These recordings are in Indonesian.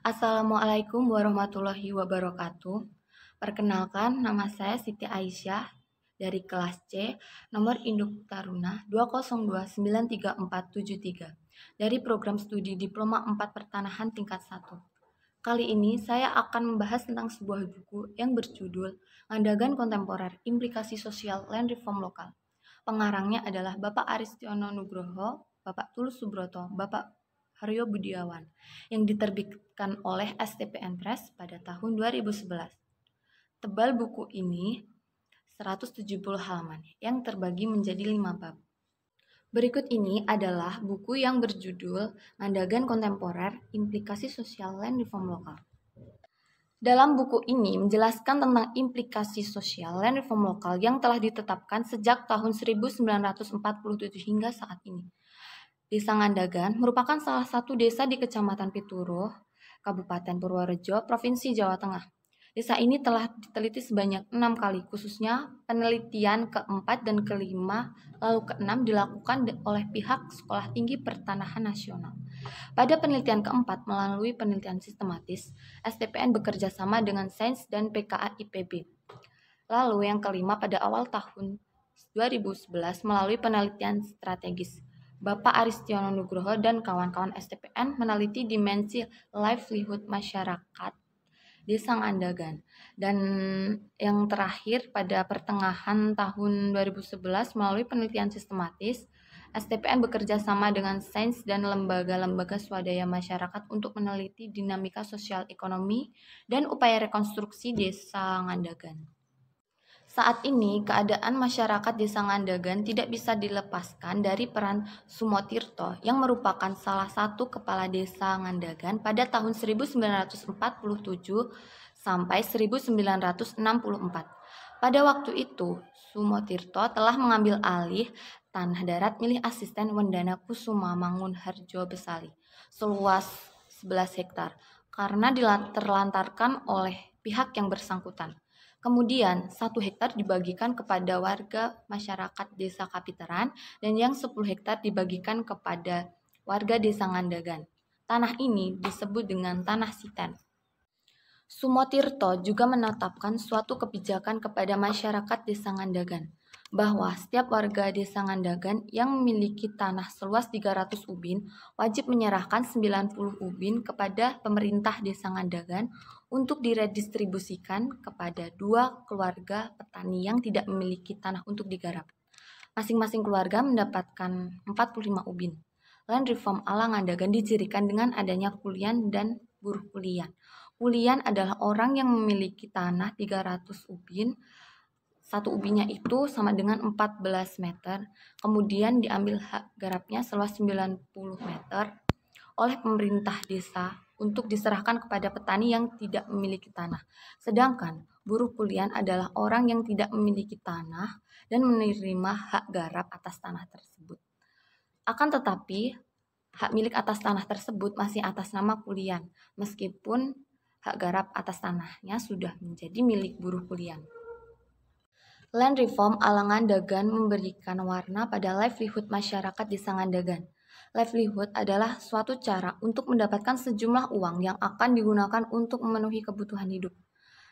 Assalamualaikum warahmatullahi wabarakatuh. Perkenalkan, nama saya Siti Aisyah dari kelas C, nomor induk taruna 2029343 dari program studi Diploma 4 Pertanahan tingkat 1. Kali ini saya akan membahas tentang sebuah buku yang berjudul Ngandagan Kontemporer, Implikasi Sosial Land Reform Lokal. Pengarangnya adalah Bapak Aristiono Nugroho, Bapak Tulus Subroto, Bapak Haryo Budiawan, yang diterbitkan oleh STPN Press pada tahun 2011. Tebal buku ini 170 halaman yang terbagi menjadi 5 bab. Berikut ini adalah buku yang berjudul Ngandagan Kontemporer, Implikasi Sosial Land Reform Lokal. Dalam buku ini menjelaskan tentang implikasi sosial land reform lokal yang telah ditetapkan sejak tahun 1947 hingga saat ini. Desa Ngandagan merupakan salah satu desa di Kecamatan Pituruh, Kabupaten Purworejo, Provinsi Jawa Tengah. Desa ini telah diteliti sebanyak 6 kali, khususnya penelitian keempat dan kelima, lalu keenam dilakukan oleh pihak Sekolah Tinggi Pertanahan Nasional. Pada penelitian keempat, melalui penelitian sistematis, STPN bekerja sama dengan Sains dan PKA IPB. Lalu yang kelima, pada awal tahun 2011 melalui penelitian strategis. Bapak Aristiono Nugroho dan kawan-kawan STPN meneliti dimensi livelihood masyarakat Desa Ngandagan. Dan yang terakhir pada pertengahan tahun 2011 melalui penelitian sistematis, STPN bekerja sama dengan sains dan lembaga-lembaga swadaya masyarakat untuk meneliti dinamika sosial ekonomi dan upaya rekonstruksi Desa Ngandagan. Saat ini, keadaan masyarakat Desa Ngandagan tidak bisa dilepaskan dari peran Sumotirto yang merupakan salah satu kepala desa Ngandagan pada tahun 1947 sampai 1964. Pada waktu itu, Sumotirto telah mengambil alih tanah darat milik asisten Wendana Kusuma Mangun Harjo Besali seluas 11 hektar karena terlantarkan oleh pihak yang bersangkutan. Kemudian 1 hektar dibagikan kepada warga masyarakat Desa Kapiteran dan yang 10 hektar dibagikan kepada warga Desa Ngandagan. Tanah ini disebut dengan Tanah Siten. Sumotirto juga menetapkan suatu kebijakan kepada masyarakat Desa Ngandagan bahwa setiap warga Desa Ngandagan yang memiliki tanah seluas 300 ubin wajib menyerahkan 90 ubin kepada pemerintah Desa Ngandagan untuk diredistribusikan kepada 2 keluarga petani yang tidak memiliki tanah untuk digarap. Masing-masing keluarga mendapatkan 45 ubin. Land reform ala Ngandagan dicirikan dengan adanya kulian dan buruh kulian. Kulian adalah orang yang memiliki tanah 300 ubin. 1 ubinnya itu sama dengan 14 meter. Kemudian diambil hak garapnya seluas 90 meter oleh pemerintah desa untuk diserahkan kepada petani yang tidak memiliki tanah. Sedangkan buruh kulian adalah orang yang tidak memiliki tanah dan menerima hak garap atas tanah tersebut. Akan tetapi, hak milik atas tanah tersebut masih atas nama kulian, meskipun hak garap atas tanahnya sudah menjadi milik buruh kulian. Land reform ala Ngandagan memberikan warna pada livelihood masyarakat Desa Ngandagan. Livelihood adalah suatu cara untuk mendapatkan sejumlah uang yang akan digunakan untuk memenuhi kebutuhan hidup.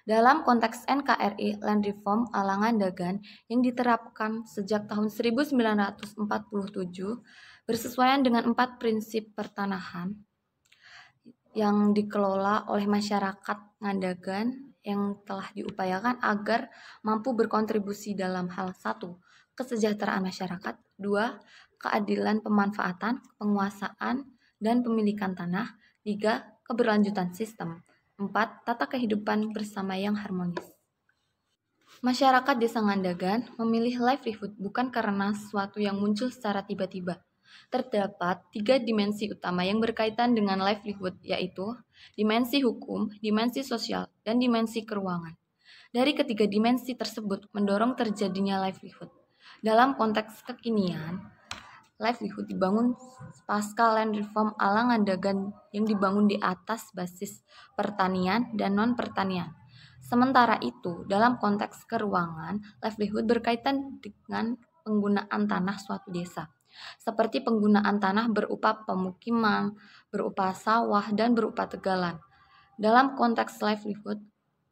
Dalam konteks NKRI Land Reform ala Ngandagan yang diterapkan sejak tahun 1947 bersesuaian dengan 4 prinsip pertanahan yang dikelola oleh masyarakat Ngandagan yang telah diupayakan agar mampu berkontribusi dalam hal 1. Kesejahteraan masyarakat, 2. Keadilan pemanfaatan, penguasaan, dan pemilikan tanah, 3. Keberlanjutan sistem, 4. Tata kehidupan bersama yang harmonis. Masyarakat Desa Ngandagan memilih livelihood bukan karena sesuatu yang muncul secara tiba-tiba. Terdapat 3 dimensi utama yang berkaitan dengan livelihood, yaitu dimensi hukum, dimensi sosial, dan dimensi keuangan. Dari ketiga dimensi tersebut mendorong terjadinya livelihood. Dalam konteks kekinian, livelihood dibangun pasca land reform ala Ngandagan yang dibangun di atas basis pertanian dan non-pertanian. Sementara itu, dalam konteks keuangan, livelihood berkaitan dengan penggunaan tanah suatu desa, seperti penggunaan tanah berupa pemukiman, berupa sawah, dan berupa tegalan. Dalam konteks livelihood,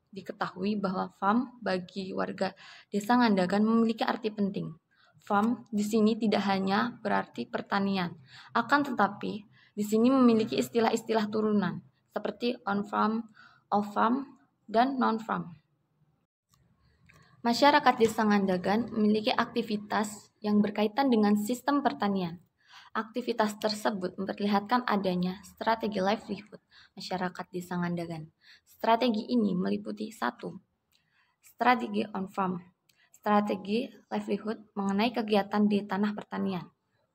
diketahui bahwa farm bagi warga desa Ngandagan memiliki arti penting. Farm di sini tidak hanya berarti pertanian, akan tetapi di sini memiliki istilah-istilah turunan seperti on-farm, off-farm, dan non-farm. Masyarakat desa Ngandagan memiliki aktivitas yang berkaitan dengan sistem pertanian. Aktivitas tersebut memperlihatkan adanya strategi livelihood masyarakat desa Ngandagan. Strategi ini meliputi 1. Strategi on-farm. Strategi livelihood mengenai kegiatan di tanah pertanian.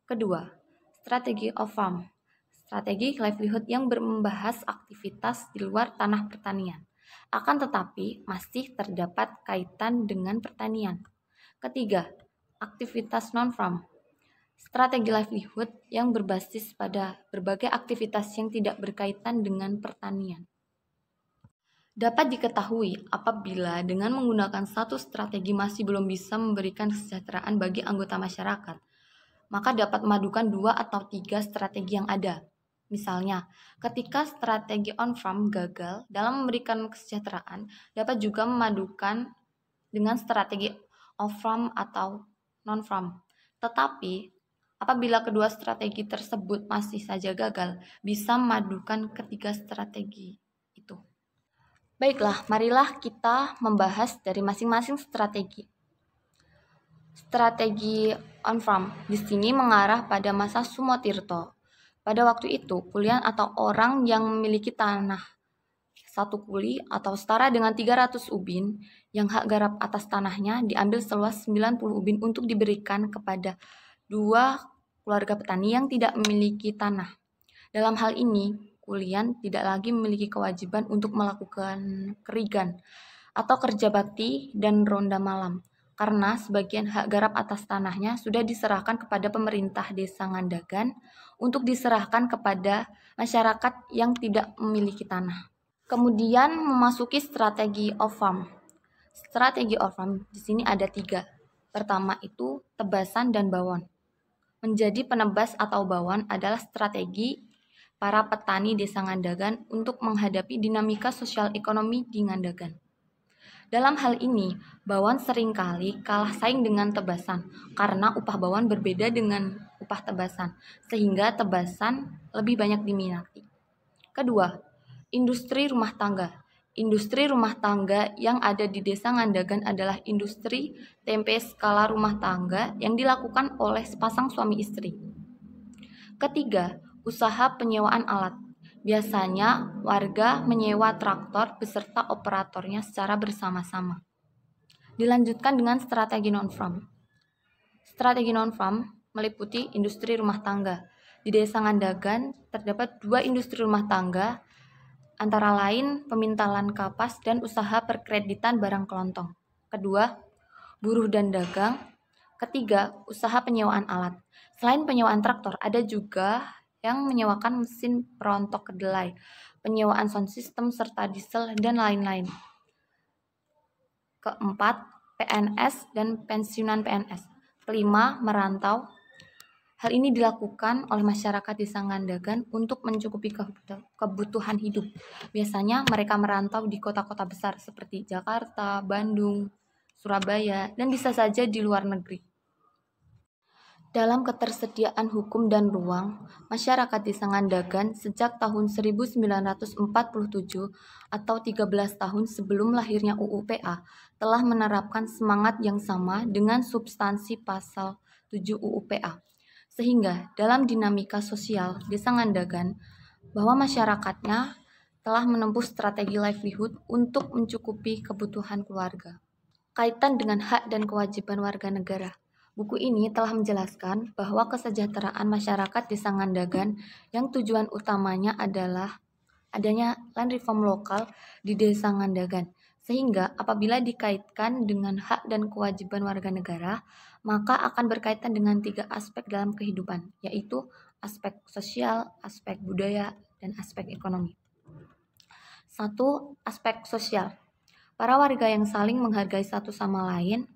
Kedua, strategi off-farm. Strategi livelihood yang membahas aktivitas di luar tanah pertanian. Akan tetapi masih terdapat kaitan dengan pertanian. Ketiga, aktivitas non-farm. Strategi livelihood yang berbasis pada berbagai aktivitas yang tidak berkaitan dengan pertanian. Dapat diketahui apabila dengan menggunakan satu strategi masih belum bisa memberikan kesejahteraan bagi anggota masyarakat, maka dapat memadukan 2 atau 3 strategi yang ada. Misalnya, ketika strategi on-farm gagal dalam memberikan kesejahteraan, dapat juga memadukan dengan strategi off-farm atau non-farm. Tetapi, apabila kedua strategi tersebut masih saja gagal, bisa memadukan ketiga strategi itu. Baiklah, marilah kita membahas dari masing-masing strategi. Strategi on-farm di sini mengarah pada masa Sumotirto. Pada waktu itu, kulian atau orang yang memiliki tanah satu kuli atau setara dengan 300 ubin yang hak garap atas tanahnya diambil seluas 90 ubin untuk diberikan kepada 2 keluarga petani yang tidak memiliki tanah. Dalam hal ini, kulian tidak lagi memiliki kewajiban untuk melakukan kerigan atau kerja bakti dan ronda malam, karena sebagian hak garap atas tanahnya sudah diserahkan kepada pemerintah desa Ngandagan untuk diserahkan kepada masyarakat yang tidak memiliki tanah. Kemudian memasuki strategi off-farm. Strategi off-farm di sini ada 3. Pertama itu tebasan dan bawon. Menjadi penebas atau bawon adalah strategi para petani desa Ngandagan untuk menghadapi dinamika sosial ekonomi di Ngandagan. Dalam hal ini, bawon seringkali kalah saing dengan tebasan karena upah bawon berbeda dengan upah tebasan, sehingga tebasan lebih banyak diminati. Kedua, industri rumah tangga. Industri rumah tangga yang ada di desa Ngandagan adalah industri tempe skala rumah tangga yang dilakukan oleh sepasang suami istri. Ketiga, usaha penyewaan alat. Biasanya warga menyewa traktor beserta operatornya secara bersama-sama. Dilanjutkan dengan strategi non-farm. Strategi non-farm meliputi industri rumah tangga. Di desa Ngandagan terdapat 2 industri rumah tangga, antara lain pemintalan kapas dan usaha perkreditan barang kelontong. Kedua, buruh dan dagang. Ketiga, usaha penyewaan alat. Selain penyewaan traktor, ada juga yang menyewakan mesin perontok kedelai, penyewaan sound system serta diesel dan lain-lain. Keempat, PNS dan pensiunan PNS. Kelima, merantau. Hal ini dilakukan oleh masyarakat desa Ngandagan untuk mencukupi kebutuhan hidup. Biasanya mereka merantau di kota-kota besar seperti Jakarta, Bandung, Surabaya, dan bisa saja di luar negeri. Dalam ketersediaan hukum dan ruang, masyarakat desa Ngandagan sejak tahun 1947 atau 13 tahun sebelum lahirnya UU PA telah menerapkan semangat yang sama dengan substansi pasal 7 UU PA. Sehingga dalam dinamika sosial desa Ngandagan bahwa masyarakatnya telah menempuh strategi livelihood untuk mencukupi kebutuhan keluarga. Kaitan dengan hak dan kewajiban warga negara. Buku ini telah menjelaskan bahwa kesejahteraan masyarakat desa Ngandagan yang tujuan utamanya adalah adanya land reform lokal di desa Ngandagan. Sehingga apabila dikaitkan dengan hak dan kewajiban warga negara, maka akan berkaitan dengan 3 aspek dalam kehidupan, yaitu aspek sosial, aspek budaya, dan aspek ekonomi. 1. Aspek sosial. Para warga yang saling menghargai satu sama lain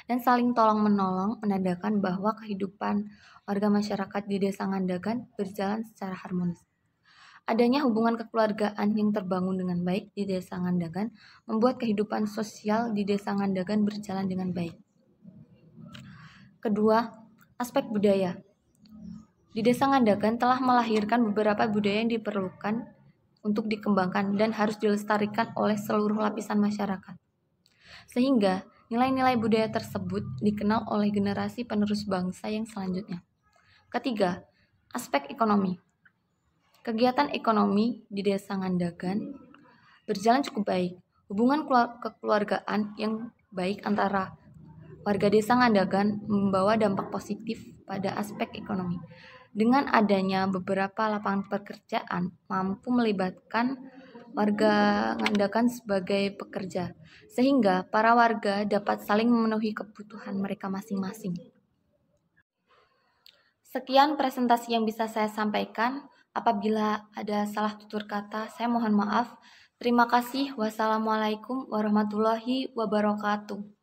dan saling tolong-menolong menandakan bahwa kehidupan warga masyarakat di desa Ngandagan berjalan secara harmonis. Adanya hubungan kekeluargaan yang terbangun dengan baik di Desa Ngandagan membuat kehidupan sosial di Desa Ngandagan berjalan dengan baik. Kedua, aspek budaya. Di Desa Ngandagan telah melahirkan beberapa budaya yang diperlukan untuk dikembangkan dan harus dilestarikan oleh seluruh lapisan masyarakat. Sehingga nilai-nilai budaya tersebut dikenal oleh generasi penerus bangsa yang selanjutnya. Ketiga, aspek ekonomi. Kegiatan ekonomi di Desa Ngandagan berjalan cukup baik. Hubungan kekeluargaan yang baik antara warga Desa Ngandagan membawa dampak positif pada aspek ekonomi. Dengan adanya beberapa lapangan pekerjaan mampu melibatkan warga Ngandagan sebagai pekerja, sehingga para warga dapat saling memenuhi kebutuhan mereka masing-masing. Sekian presentasi yang bisa saya sampaikan. Apabila ada salah tutur kata, saya mohon maaf. Terima kasih. Wassalamualaikum warahmatullahi wabarakatuh.